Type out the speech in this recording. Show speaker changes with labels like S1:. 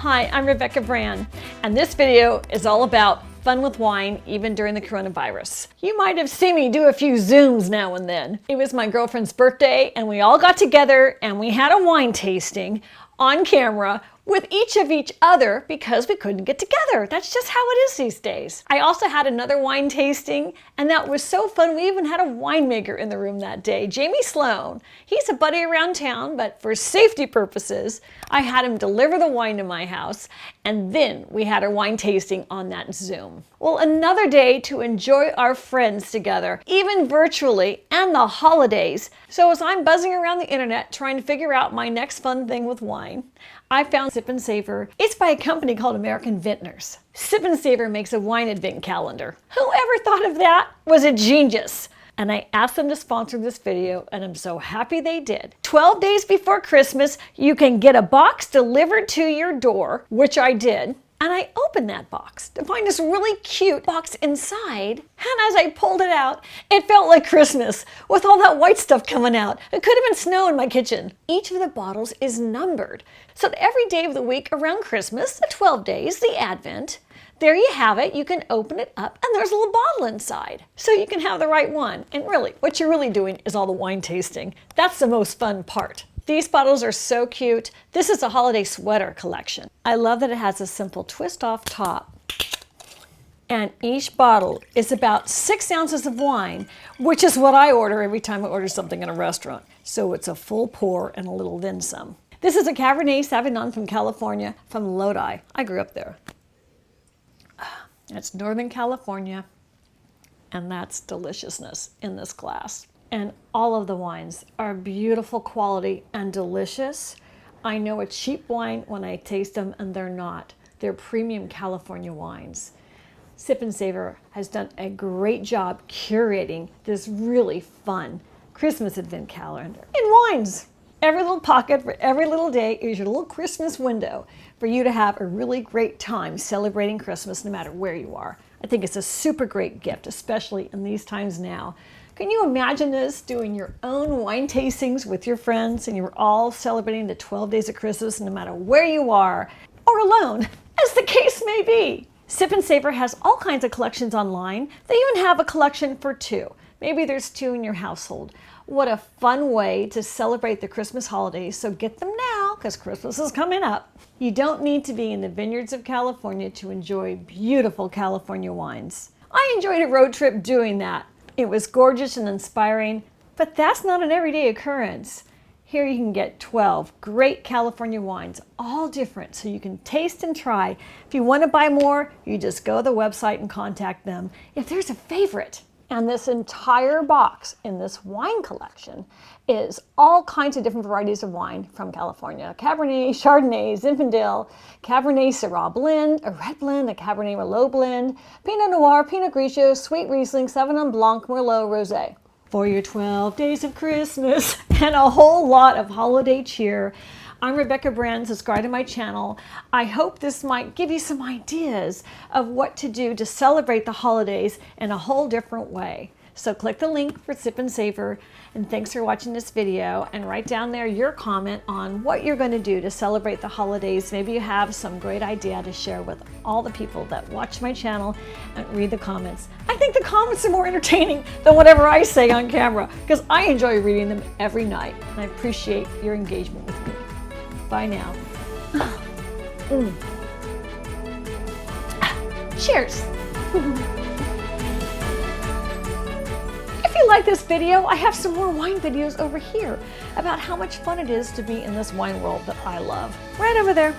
S1: Hi, I'm Rebecca Brand, and this video is all about fun with wine even during the coronavirus. You might have seen me do a few Zooms now and then. It was my girlfriend's birthday and we all got together and we had a wine tasting on camera with each other because we couldn't get together. That's just how it is these days. I also had another wine tasting and that was so fun. We even had a winemaker in the room that day, Jamie Sloan. He's a buddy around town, but for safety purposes, I had him deliver the wine to my house and then we had our wine tasting on that Zoom. Well, another day to enjoy our friends together, even virtually, and the holidays. So as I'm buzzing around the internet trying to figure out my next fun thing with wine, I found Sip and Savor. It's by a company called American Vintners. Sip and Savor makes a wine advent calendar. Whoever thought of that was a genius. And I asked them to sponsor this video, and I'm so happy they did. 12 days before Christmas, you can get a box delivered to your door, which I did. And I opened that box to find this really cute box inside. And as I pulled it out, it felt like Christmas with all that white stuff coming out. It could have been snow in my kitchen. Each of the bottles is numbered. So that every day of the week around Christmas, the 12 days, the Advent, there you have it. You can open it up and there's a little bottle inside. So you can have the right one. And really, what you're really doing is all the wine tasting. That's the most fun part. These bottles are so cute. This is a holiday sweater collection. I love that it has a simple twist off top. And each bottle is about 6 ounces of wine, which is what I order every time I order something in a restaurant. So it's a full pour and a little then some. This is a Cabernet Sauvignon from California, from Lodi. I grew up there. It's Northern California, and that's deliciousness in this glass. And all of the wines are beautiful quality and delicious. I know a cheap wine when I taste them, and they're not. They're premium California wines. Sip and Savor has done a great job curating this really fun Christmas advent calendar in wines. Every little pocket for every little day is your little Christmas window for you to have a really great time celebrating Christmas no matter where you are. I think it's a super great gift, especially in these times now. Can you imagine this, doing your own wine tastings with your friends and you're all celebrating the 12 days of Christmas no matter where you are, or alone, as the case may be. Sip and Savor has all kinds of collections online. They even have a collection for 2. Maybe there's 2 in your household. What a fun way to celebrate the Christmas holidays, so get them now because Christmas is coming up. You don't need to be in the vineyards of California to enjoy beautiful California wines. I enjoyed a road trip doing that. It was gorgeous and inspiring, but that's not an everyday occurrence. Here you can get 12 great California wines, all different, so you can taste and try. If you want to buy more, you just go to the website and contact them if there's a favorite. And this entire box in this wine collection is all kinds of different varieties of wine from California. Cabernet, Chardonnay, Zinfandel, Cabernet Syrah blend, a red blend, a Cabernet Merlot blend, Pinot Noir, Pinot Grigio, Sweet Riesling, Sauvignon Blanc, Merlot, Rosé. For your 12 days of Christmas and a whole lot of holiday cheer. I'm Rebecca Brand. Subscribe to my channel. I hope this might give you some ideas of what to do to celebrate the holidays in a whole different way. So click the link for Sip and Savor, and thanks for watching this video, and write down there your comment on what you're going to do to celebrate the holidays. Maybe you have some great idea to share with all the people that watch my channel and read the comments. I think the comments are more entertaining than whatever I say on camera because I enjoy reading them every night, and I appreciate your engagement with me. Bye now. Cheers. If you like this video, I have some more wine videos over here about how much fun it is to be in this wine world that I love. Right over there.